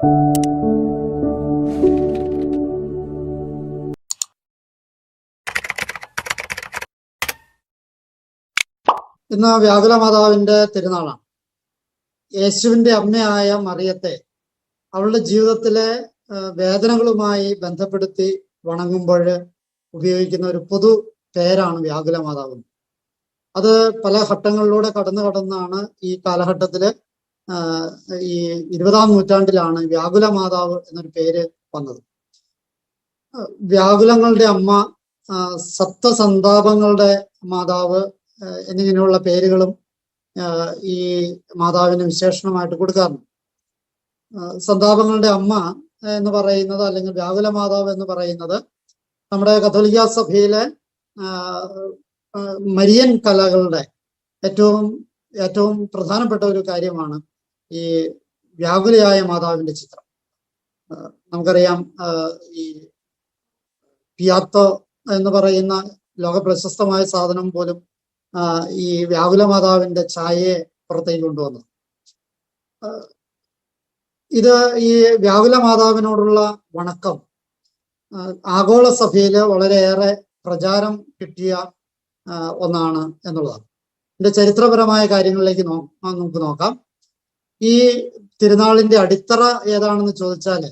ഇന്ന് വ്യാകുല മാതാവിന്റെ തിരുനാളാണ്. യേശുവിന്റെ അമ്മയായ മറിയത്തെ അവളുടെ ജീവിതത്തിലെ വേദനകളുമായി ബന്ധപ്പെടുത്തി വണങ്ങുമ്പോൾ ഉപയോഗിക്കുന്ന ഒരു പൊതു പേരാണ് വ്യാകുല മാതാവ്. അത് പല ഘട്ടങ്ങളിലൂടെ കടന്നാണ് ഈ കാലഘട്ടത്തില് ഈ 20-ാം നൂറ്റാണ്ടിലാണ് വ്യാകുല മാതാവ് എന്നൊരു പേര് വന്നത്. വ്യാകുലങ്ങളുടെ അമ്മ, സപ്തസന്താപങ്ങളുടെ മാതാവ് എന്നിങ്ങനെയുള്ള പേരുകളും ഈ മാതാവിന് വിശേഷണമായിട്ട് കൊടുക്കാറുണ്ട്. സന്താപങ്ങളുടെ അമ്മ എന്ന് പറയുന്നത്, അല്ലെങ്കിൽ വ്യാകുല മാതാവ് എന്ന് പറയുന്നത്, നമ്മുടെ കത്തോലിക്ക സഭയിലെ മരിയൻ കലകളുടെ ഏറ്റവും പ്രധാനപ്പെട്ട ഒരു കാര്യമാണ് ഈ വ്യാകുലയായ മാതാവിന്റെ ചിത്രം. നമുക്കറിയാം, ഈ പിയാത്തോ എന്ന് പറയുന്ന ലോക പ്രശസ്തമായ സാധനം പോലും ഈ വ്യാകുല മാതാവിന്റെ ഛായയെ പുറത്തേക്ക് കൊണ്ടുവന്നു. ഇത് ഈ വ്യാകുല മാതാവിനോടുള്ള വണക്കം ആഗോള സഭയിൽ വളരെയേറെ പ്രചാരം കിട്ടിയ ഒന്നാണ് എന്നുള്ളതാണ്. ഇതിന്റെ ചരിത്രപരമായ കാര്യങ്ങളിലേക്ക് നമുക്ക് നോക്കാം. ഈ തിരുനാളിന്റെ അടിത്തറ ഏതാണെന്ന് ചോദിച്ചാൽ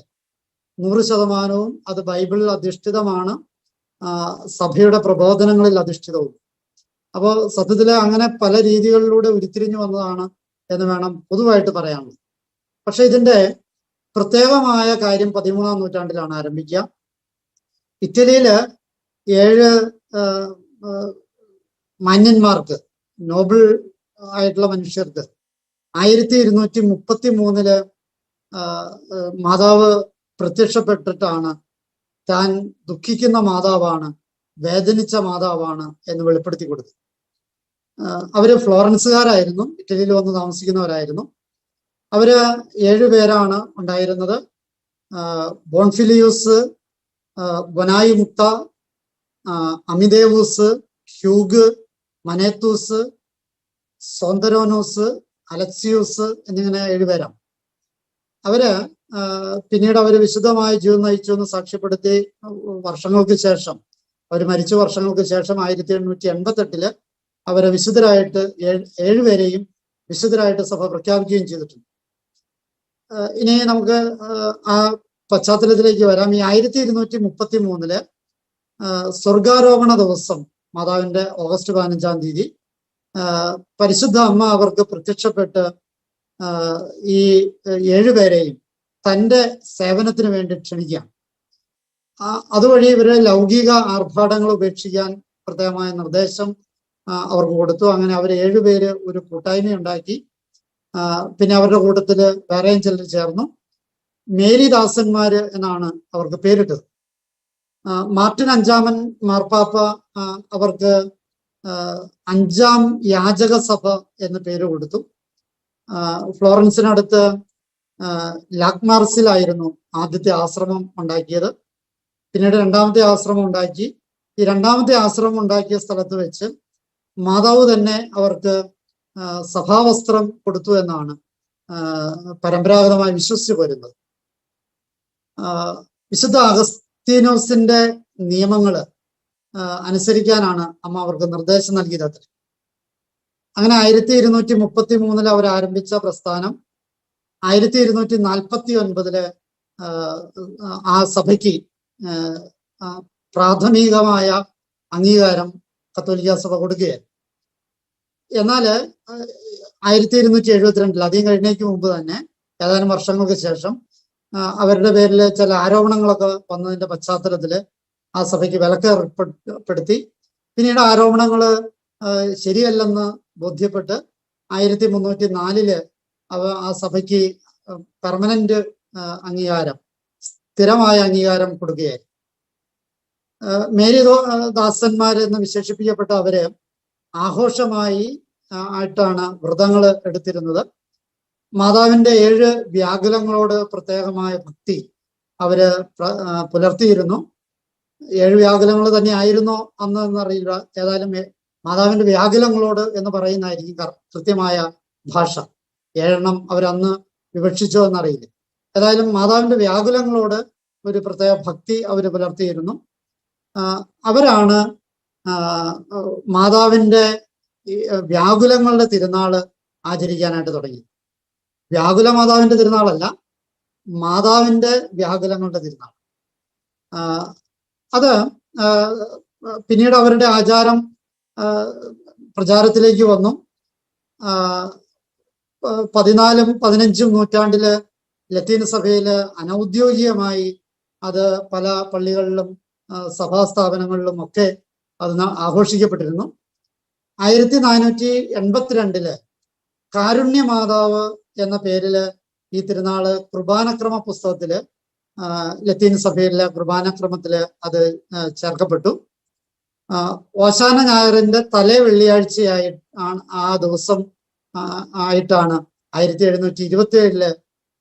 100% അത് ബൈബിളിൽ അധിഷ്ഠിതമാണ്, സഭയുടെ പ്രബോധനങ്ങളിൽ അധിഷ്ഠിതവും. അപ്പോൾ സത്യത്തില് അങ്ങനെ പല രീതികളിലൂടെ ഉരുത്തിരിഞ്ഞു വന്നതാണ് എന്ന് വേണം പൊതുവായിട്ട് പറയാനുള്ളത്. പക്ഷെ ഇതിന്റെ പ്രത്യേകമായ കാര്യം 13-ാം നൂറ്റാണ്ടിലാണ് ആരംഭിക്കുക. ഇറ്റലിയില് 7 മാന്യന്മാർക്ക്, നോബിൾ ആയിട്ടുള്ള മനുഷ്യർക്ക് 1233 മാതാവ് പ്രത്യക്ഷപ്പെട്ടിട്ടാണ് താൻ ദുഃഖിക്കുന്ന മാതാവാണ്, വേദനിച്ച മാതാവാണ് എന്ന് വെളിപ്പെടുത്തി കൊടുത്തു. അവര് ഫ്ലോറൻസുകാരായിരുന്നു, ഇറ്റലിയിൽ വന്ന് താമസിക്കുന്നവരായിരുന്നു. അവര് 7 പേരാണ് ഉണ്ടായിരുന്നത്. ബോൺഫിലിയൂസ്, ബൊനായി മുക്ത, അമിദേവൂസ്, ഹ്യൂഗ്, മനേത്തൂസ്, സോന്തരോനോസ്, അലക്സിയൂസ് എന്നിങ്ങനെ 7 പേരാണ്. പിന്നീട് അവര് വിശുദ്ധമായ ജീവിതം നയിച്ചു എന്ന് സാക്ഷ്യപ്പെടുത്തി വർഷങ്ങൾക്ക് ശേഷം, അവർ മരിച്ച വർഷങ്ങൾക്ക് ശേഷം 1888 അവരെ വിശുദ്ധരായിട്ട് 7 പേരെയും വിശുദ്ധരായിട്ട് സഭ പ്രഖ്യാപിക്കുകയും ചെയ്തിട്ടുണ്ട്. ഇനി നമുക്ക് ആ പശ്ചാത്തലത്തിലേക്ക് വരാം. ഈ 1233 സ്വർഗാരോപണ ദിവസം, മാതാവിന്റെ ഓഗസ്റ്റ് 15-ാം തീയതി, പരിശുദ്ധ അമ്മ അവർക്ക് പ്രത്യക്ഷപ്പെട്ട് ഈ 7 പേരെയും തൻ്റെ സേവനത്തിന് വേണ്ടി ക്ഷണിക്കാം. അതുവഴി ഇവരെ ലൗകിക ആർഭാടങ്ങൾ ഉപേക്ഷിക്കാൻ പ്രത്യേകമായ നിർദ്ദേശം അവർക്ക് കൊടുത്തു. അങ്ങനെ അവർ 7 പേര് ഒരു കൂട്ടായ്മ ഉണ്ടാക്കി. പിന്നെ അവരുടെ കൂട്ടത്തില് വേറെയും ചിലർ ചേർന്നു. മേരിദാസന്മാര് എന്നാണ് അവർക്ക് പേരിട്ടത്. മാർട്ടിൻ 5-ാമൻ മാർപ്പാപ്പ അവർക്ക് 5-ാം യാചക സഭ എന്ന് പേര് കൊടുത്തു. ഫ്ലോറൻസിനടുത്ത് ലാക്മാർസിലായിരുന്നു ആദ്യത്തെ ആശ്രമം ഉണ്ടാക്കിയത്. പിന്നീട് 2ാമത്തെ ആശ്രമം ഉണ്ടാക്കി. ഈ 2ാമത്തെ ആശ്രമം ഉണ്ടാക്കിയ സ്ഥലത്ത് വെച്ച് മാതാവ് തന്നെ അവർക്ക് സഭാവസ്ത്രം കൊടുത്തു എന്നാണ് പരമ്പരാഗതമായി വിശ്വസിച്ചു വരുന്നത്. വിശുദ്ധ അഗസ്തീനോസിന്റെ നിയമങ്ങള് അനുസരിക്കാനാണ് അമ്മ അവർക്ക് നിർദ്ദേശം നൽകിയത്. അങ്ങനെ 1233 അവർ ആരംഭിച്ച പ്രസ്ഥാനം 1249 ആ സഭയ്ക്ക് പ്രാഥമികമായ അംഗീകാരം കത്തോലിക്ക സഭ കൊടുക്കുകയായിരുന്നു. എന്നാൽ 1272 അധികം കഴിഞ്ഞേക്ക് മുമ്പ് തന്നെ, ഏതാനും വർഷങ്ങൾക്ക് ശേഷം, അവരുടെ പേരിൽ ചില ആരോപണങ്ങളൊക്കെ വന്നതിന്റെ പശ്ചാത്തലത്തിൽ ആ സഭയ്ക്ക് വിലക്ക് ഏർപ്പെടുത്തി. പിന്നീട് ആരോപണങ്ങൾ ശരിയല്ലെന്ന് ബോധ്യപ്പെട്ട് 1304 ആ സഭയ്ക്ക് പെർമനന്റ് അംഗീകാരം, സ്ഥിരമായ അംഗീകാരം കൊടുക്കുകയായി. മേരി ദാസന്മാരെന്ന് വിശേഷിപ്പിക്കപ്പെട്ട അവര് ആഘോഷമായി ആയിട്ടാണ് വ്രതങ്ങൾ എടുത്തിരുന്നത്. മാതാവിന്റെ 7 വ്യാകുലങ്ങളോട് പ്രത്യേകമായ ഭക്തി അവര് പുലർത്തിയിരുന്നു. 7 വ്യാകുലങ്ങൾ തന്നെ ആയിരുന്നോ അന്ന് എന്നറിയില്ല. ഏതായാലും മാതാവിന്റെ വ്യാകുലങ്ങളോട് എന്ന് പറയുന്നതായിരിക്കും കൃത്യമായ ഭാഷ. 7 അവരന്ന് വിവക്ഷിച്ചോ എന്നറിയില്ല. ഏതായാലും മാതാവിന്റെ വ്യാകുലങ്ങളോട് ഒരു പ്രത്യേക ഭക്തി അവർ പുലർത്തിയിരുന്നു. അവരാണ് മാതാവിന്റെ വ്യാകുലങ്ങളുടെ തിരുനാള് ആചരിക്കാനായിട്ട് തുടങ്ങി. വ്യാകുല മാതാവിന്റെ തിരുനാളല്ല, മാതാവിന്റെ വ്യാകുലങ്ങളുടെ തിരുനാൾ. അത് പിന്നീട് അവരുടെ ആചാരം പ്രചാരത്തിലേക്ക് വന്നു. 14 15 നൂറ്റാണ്ടില് ലത്തീൻ സഭയില് അനൗദ്യോഗികമായി അത് പല പള്ളികളിലും സഭാ സ്ഥാപനങ്ങളിലും ഒക്കെ അത് ആഘോഷിക്കപ്പെട്ടിരുന്നു. 1482 കാരുണ്യ മാതാവ് എന്ന പേരില് ഈ തിരുനാള് കുർബാനക്രമ പുസ്തകത്തില് ലത്തീൻ സഭയിലെ കുർബാനക്രമത്തില് അത് ചേർക്കപ്പെട്ടു. ഓശാന ഞായറിന്റെ തലേ വെള്ളിയാഴ്ചയായി ആ ദിവസം ആയിട്ടാണ് 1727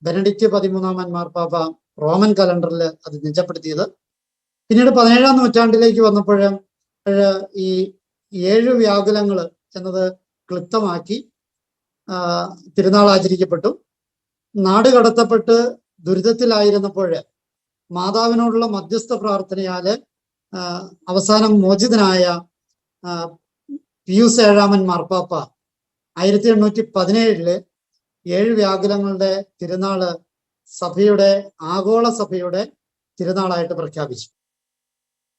ബെനഡിക്റ്റ് 13 മാർപ്പാപ്പ റോമൻ കലണ്ടറിൽ അത് നിജപ്പെടുത്തിയത്. പിന്നീട് 17-ാം നൂറ്റാണ്ടിലേക്ക് വന്നപ്പോൾ ഈ 7 വ്യാകുലങ്ങൾ എന്നത് ക്ലിപ്തമാക്കി തിരുനാൾ ആചരിക്കപ്പെട്ടു. നാട് കടത്തപ്പെട്ട് ദുരിതത്തിലായിരുന്നപ്പോൾ മാതാവിനോടുള്ള മധ്യസ്ഥ പ്രാർത്ഥനയാല് അവസാനം മോചിതനായ പിയൂസ് 7 മാർപ്പാപ്പ 1817 7 വ്യാകുലങ്ങളുടെ തിരുനാള് സഭയുടെ ആഗോള സഭയുടെ തിരുനാളായിട്ട് പ്രഖ്യാപിച്ചു.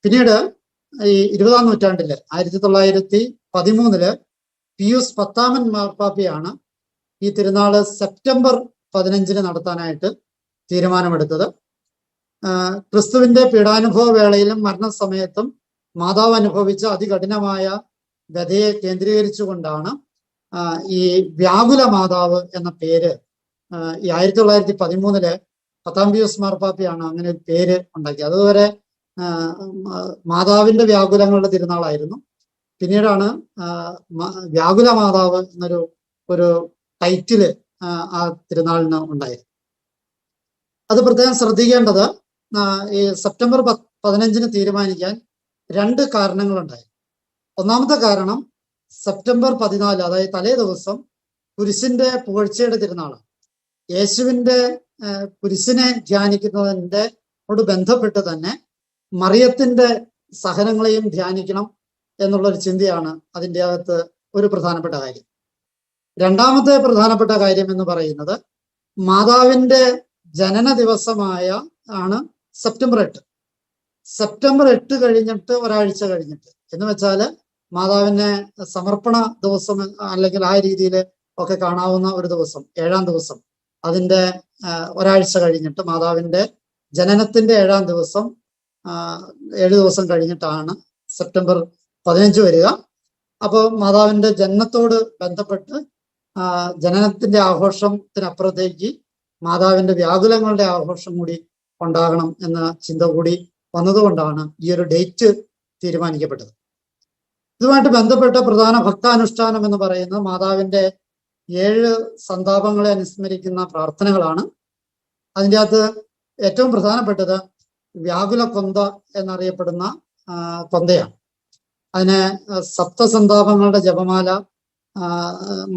പിന്നീട് ഈ 20-ാം നൂറ്റാണ്ടില് 1913 പിയൂസ് 10 മാർപ്പാപ്പയാണ് ഈ തിരുനാള് സെപ്റ്റംബർ 15 നടത്താനായിട്ട് തീരുമാനമെടുത്തത്. ക്രിസ്തുവിന്റെ പീഡാനുഭവ വേളയിലും മരണസമയത്തും മാതാവ് അനുഭവിച്ച അതികഠിനമായ വ്യതയെ കേന്ദ്രീകരിച്ചുകൊണ്ടാണ് ഈ വ്യാകുല മാതാവ് എന്ന പേര് ഈ 1913 10 പിയൂസ് മാർപ്പാപ്പയാണ് അങ്ങനെ ഒരു പേര് ഉണ്ടാക്കിയത്. അതുവരെ മാതാവിന്റെ വ്യാകുലങ്ങളുടെ തിരുനാളായിരുന്നു. പിന്നീടാണ് വ്യാകുല മാതാവ് ഒരു ടൈറ്റില് ആ തിരുനാളിന് ഉണ്ടായത്. അത് പ്രത്യേകം ശ്രദ്ധിക്കേണ്ടത്, ഈ സെപ്റ്റംബർ 15 തീരുമാനിക്കാൻ 2 കാരണങ്ങളുണ്ടായി. ഒന്നാമത്തെ കാരണം സെപ്റ്റംബർ 14, അതായത് തലേ ദിവസം കുരിശിന്റെ പുകഴ്ചയുടെ തിരുനാളാണ്. യേശുവിന്റെ കുരിശിനെ ധ്യാനിക്കുന്നതിനോട് ബന്ധപ്പെട്ട് തന്നെ മറിയത്തിന്റെ സഹനങ്ങളെയും ധ്യാനിക്കണം എന്നുള്ളൊരു ചിന്തയാണ് അതിൻ്റെ അകത്ത് ഒരു പ്രധാനപ്പെട്ട കാര്യം. രണ്ടാമത്തെ പ്രധാനപ്പെട്ട കാര്യം എന്ന് പറയുന്നത് മാതാവിന്റെ ജനന ദിവസമായ ആണ് സെപ്റ്റംബർ 8. സെപ്റ്റംബർ 8 കഴിഞ്ഞിട്ട് ഒരാഴ്ച കഴിഞ്ഞിട്ട് എന്ന് വെച്ചാൽ മാതാവിനെ സമർപ്പണ ദിവസം അല്ലെങ്കിൽ ആ രീതിയിൽ ഒക്കെ കാണാവുന്ന ഒരു ദിവസം, 7-ാം ദിവസം, അതിൻ്റെ ഒരാഴ്ച കഴിഞ്ഞിട്ട് മാതാവിന്റെ ജനനത്തിന്റെ 7-ാം ദിവസം 7 ദിവസം കഴിഞ്ഞിട്ടാണ് സെപ്റ്റംബർ 15 വരിക. അപ്പോൾ മാതാവിന്റെ ജനനത്തോട് ബന്ധപ്പെട്ട് ജനനത്തിന്റെ ആഘോഷത്തിനപ്പുറത്തേക്ക് മാതാവിന്റെ വ്യാകുലങ്ങളുടെ ആഘോഷം കൂടി ഉണ്ടാകണം എന്ന ചിന്ത കൂടി വന്നതുകൊണ്ടാണ് ഈ ഒരു ഡേറ്റ് തീരുമാനിക്കപ്പെട്ടത്. ഇതുമായിട്ട് ബന്ധപ്പെട്ട പ്രധാന ഭക്താനുഷ്ഠാനം എന്ന് പറയുന്നത് മാതാവിന്റെ 7 സന്താപങ്ങളെ അനുസ്മരിക്കുന്ന പ്രാർത്ഥനകളാണ്. അതിൻ്റെ അകത്ത് ഏറ്റവും പ്രധാനപ്പെട്ടത് വ്യാകുല കൊന്ത എന്നറിയപ്പെടുന്ന കൊന്തയാണ്. അതിന് സപ്തസന്താപങ്ങളുടെ ജപമാല,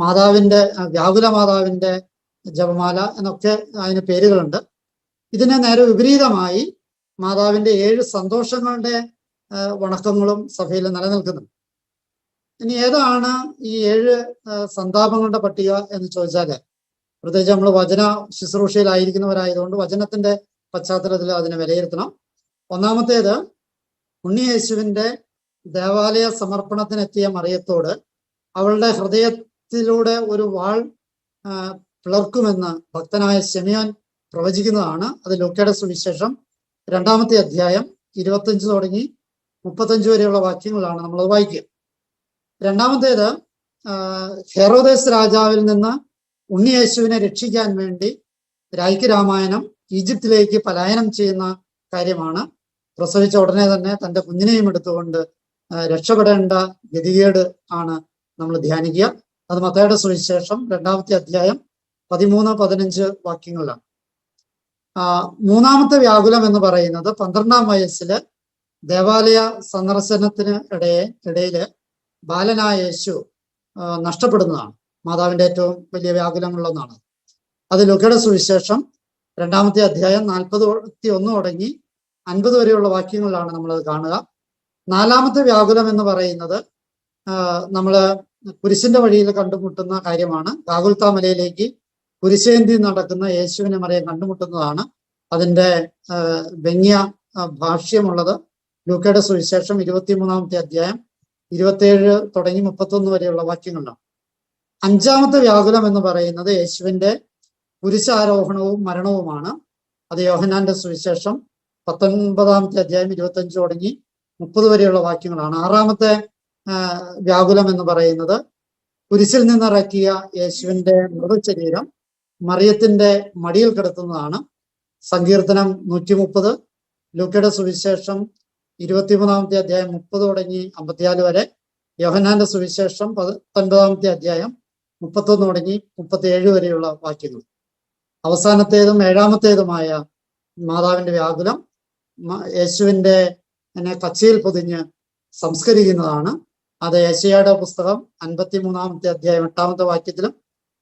മാതാവിന്റെ വ്യാകുല മാതാവിന്റെ ജപമാല എന്നൊക്കെ അതിന് പേരുകളുണ്ട്. ഇതിന് നേരെ വിപരീതമായി മാതാവിന്റെ 7 സന്തോഷങ്ങളുടെ വണക്കങ്ങളും സഭയിൽ നിലനിൽക്കുന്നുണ്ട്. ഇനി ഏതാണ് ഈ 7 സന്താപങ്ങളുടെ പട്ടിക എന്ന് ചോദിച്ചാല്, പ്രത്യേകിച്ച് നമ്മൾ വചന ശുശ്രൂഷയിലായിരിക്കുന്നവരായതുകൊണ്ട് വചനത്തിന്റെ പശ്ചാത്തലത്തിൽ അതിനെ വിലയിരുത്തണം. ഒന്നാമത്തേത്, ഉണ്ണിയേശുവിന്റെ ദേവാലയ സമർപ്പണത്തിനെത്തിയ മറിയത്തോട് അവളുടെ ഹൃദയത്തിലൂടെ ഒരു വാൾ പിളർക്കുമെന്ന് ഭക്തനായ ശിമയോൻ പ്രവചിക്കുന്നതാണ്. അത് ലൂക്കയുടെ സുവിശേഷം 2-ാമത്തെ അധ്യായം 25 തുടങ്ങി 35 വരെയുള്ള വാക്യങ്ങളാണ് നമ്മളത് വായിക്കുക. രണ്ടാമത്തേത്, ഹെറോദേസ് രാജാവിൽ നിന്ന് ഉണ്ണിയേശുവിനെ രക്ഷിക്കാൻ വേണ്ടി രായ്ക്ക് രാമായണം ഈജിപ്തിലേക്ക് പലായനം ചെയ്യുന്ന കാര്യമാണ്. പ്രസവിച്ച ഉടനെ തന്നെ തൻ്റെ കുഞ്ഞിനെയും എടുത്തുകൊണ്ട് രക്ഷപ്പെടേണ്ട ഗതികേട് ആണ് നമ്മൾ ധ്യാനിക്കുക. അത് മത്തായിയുടെ സുവിശേഷം 2-ാമത്തെ അധ്യായം 13-15 വാക്യങ്ങളിലാണ്. മൂന്നാമത്തെ വ്യാകുലം എന്ന് പറയുന്നത് 12-ാം വയസ്സില് ദേവാലയ സന്ദർശനത്തിന് ഇടയില് ബാലനായ യേശു നഷ്ടപ്പെടുന്നതാണ്. മാതാവിന്റെ ഏറ്റവും വലിയ വ്യാകുലങ്ങളിലൊന്നാണ്. അത് ലൂക്കയുടെ സുവിശേഷം രണ്ടാമത്തെ അധ്യായം 41 തുടങ്ങി 50 വരെയുള്ള വാക്യങ്ങളിലാണ് നമ്മളത് കാണുക. നാലാമത്തെ വ്യാകുലം എന്ന് പറയുന്നത് നമ്മള് കുരിശിന്റെ വഴിയിൽ കണ്ടുമുട്ടുന്ന കാര്യമാണ്. ഗാഗുൽത്താ മലയിലേക്ക് കുരിശേന്തി നടക്കുന്ന യേശുവിനെ മറിയം കണ്ടുമുട്ടുന്നതാണ്. അതിന്റെ വ്യംഗ്യ ഭാഷ്യമുള്ളത് ലൂക്കയുടെ സുവിശേഷം 23-ാമത്തെ അധ്യായം 27 തുടങ്ങി 31 വരെയുള്ള വാക്യങ്ങളിലാണ്. അഞ്ചാമത്തെ വ്യാകുലം എന്ന് പറയുന്നത് യേശുവിന്റെ കുരിശാരോഹണവും മരണവുമാണ്. അത് യോഹന്നാന്റെ സുവിശേഷം 19-ാമത്തെ അധ്യായം 25 തുടങ്ങി 30 വരെയുള്ള വാക്യങ്ങളാണ്. ആറാമത്തെ വ്യാകുലം എന്ന് പറയുന്നത് കുരിശിൽ നിന്നിറക്കിയ യേശുവിന്റെ മൃതശരീരം മറിയത്തിന്റെ മടിയിൽ കിടത്തുന്നതാണ്. സങ്കീർത്തനം 130, ലൂക്കയുടെ സുവിശേഷം 23-ാമത്തെ അധ്യായം 30 തുടങ്ങി 54 വരെ, യോഹന്നാന്റെ സുവിശേഷം 19-ാമത്തെ അധ്യായം 31 തുടങ്ങി 37 വരെയുള്ള വാക്യങ്ങൾ. അവസാനത്തേതും ഏഴാമത്തേതുമായ മാതാവിന്റെ വ്യാകുലം യേശുവിന്റെ കച്ചയിൽ പൊതിഞ്ഞ് സംസ്കരിക്കുന്നതാണ്. അത് യെശയ്യായുടെ പുസ്തകം 53-ാമത്തെ അധ്യായം 8-ാമത്തെ വാക്യത്തിലും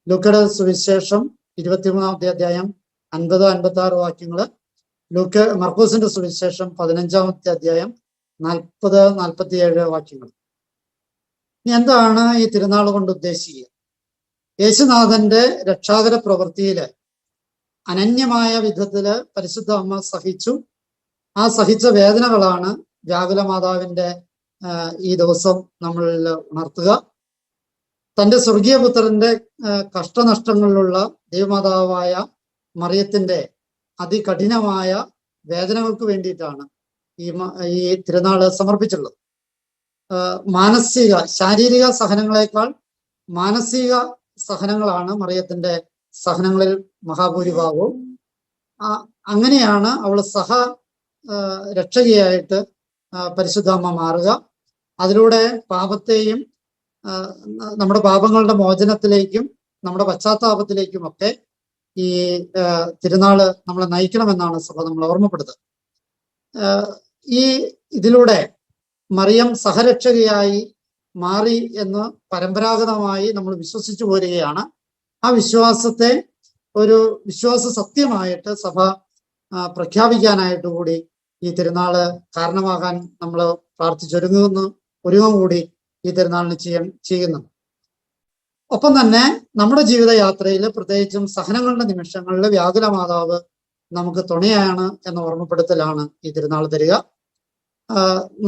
ലൂക്കയുടെ സുവിശേഷം 23-ാമത്തെ അധ്യായം 50-56 വാക്യങ്ങള്, മർക്കോസിന്റെ സുവിശേഷം 15-ാമത്തെ അധ്യായം 40-47 വാക്യങ്ങൾ. ഇനി എന്താണ് ഈ തിരുനാൾ കൊണ്ട് ഉദ്ദേശിക്കുക? യേശുനാഥന്റെ രക്ഷാകര പ്രവൃത്തിയില് അനന്യമായ വിധത്തില് പരിശുദ്ധ അമ്മ സഹിച്ചു. ആ സഹിച്ച വേദനകളാണ് വ്യാകുല മാതാവിന്റെ ഈ ദിവസം നമ്മളിൽ ഉണർത്തുക. തന്റെ സ്വർഗീയ പുത്രന്റെ കഷ്ടനഷ്ടങ്ങളിലുള്ള ദൈവമാതാവായ മറിയത്തിന്റെ അതികഠിനമായ വേദനകൾക്ക് വേണ്ടിയിട്ടാണ് ഈ തിരുനാള് സമർപ്പിച്ചുള്ളത്. ശാരീരിക സഹനങ്ങളെക്കാൾ മാനസിക സഹനങ്ങളാണ് മറിയത്തിന്റെ സഹനങ്ങളിൽ മഹാഭൂരിഭാഗവും. അങ്ങനെയാണ് അവൾ രക്ഷകയായിട്ട് പരിശുദ്ധ അമ്മ മാറുക. അതിലൂടെ പാപത്തെയും നമ്മുടെ പാപങ്ങളുടെ മോചനത്തിലേക്കും നമ്മുടെ പശ്ചാത്താപത്തിലേക്കും ഒക്കെ ഈ തിരുനാള് നമ്മളെ നയിക്കണമെന്നാണ് സഭ നമ്മൾ ഓർമ്മപ്പെടുത്തുന്നത്. ഇതിലൂടെ മറിയം സഹരക്ഷകയായി മാറി എന്ന് പരമ്പരാഗതമായി നമ്മൾ വിശ്വസിച്ചു പോരുകയാണ്. ആ വിശ്വാസത്തെ ഒരു വിശ്വാസ സത്യമായിട്ട് സഭ പ്രഖ്യാപിക്കാനായിട്ട് കൂടി ഈ തിരുനാള് കാരണമാകാൻ നമ്മൾ ഒരുങ്ങും കൂടി ഈ തിരുനാളിന് ചെയ്യുന്നു. ഒപ്പം തന്നെ നമ്മുടെ ജീവിതയാത്രയിൽ പ്രത്യേകിച്ചും സഹനങ്ങളുടെ നിമിഷങ്ങളിൽ വ്യാകുല മാതാവ് നമുക്ക് തുണയാണ് എന്ന ഓർമ്മപ്പെടുത്തലാണ് ഈ തിരുനാൾ തരിക.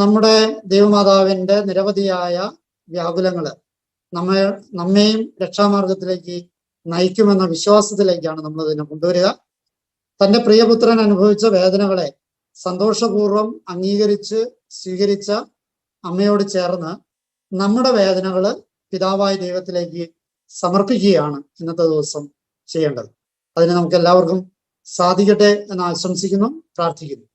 നമ്മുടെ ദൈവമാതാവിന്റെ നിരവധിയായ വ്യാകുലങ്ങള് നമ്മെയും രക്ഷാമാർഗത്തിലേക്ക് നയിക്കുമെന്ന വിശ്വാസത്തിലേക്കാണ് നമ്മൾ ഇതിനെ കൊണ്ടുവരിക. തന്റെ പ്രിയപുത്രൻ അനുഭവിച്ച വേദനകളെ സന്തോഷപൂർവ്വം അംഗീകരിച്ച് സ്വീകരിച്ച അമ്മയോട് ചേർന്ന് നമ്മുടെ വേദനകള് പിതാവായ ദൈവത്തിലേക്ക് സമർപ്പിക്കുകയാണ് ഇന്നത്തെ ദിവസം ചെയ്യേണ്ടത്. അതിന് നമുക്ക് എല്ലാവർക്കും സാധിക്കട്ടെ എന്ന് ആശംസിക്കുന്നു, പ്രാർത്ഥിക്കുന്നു.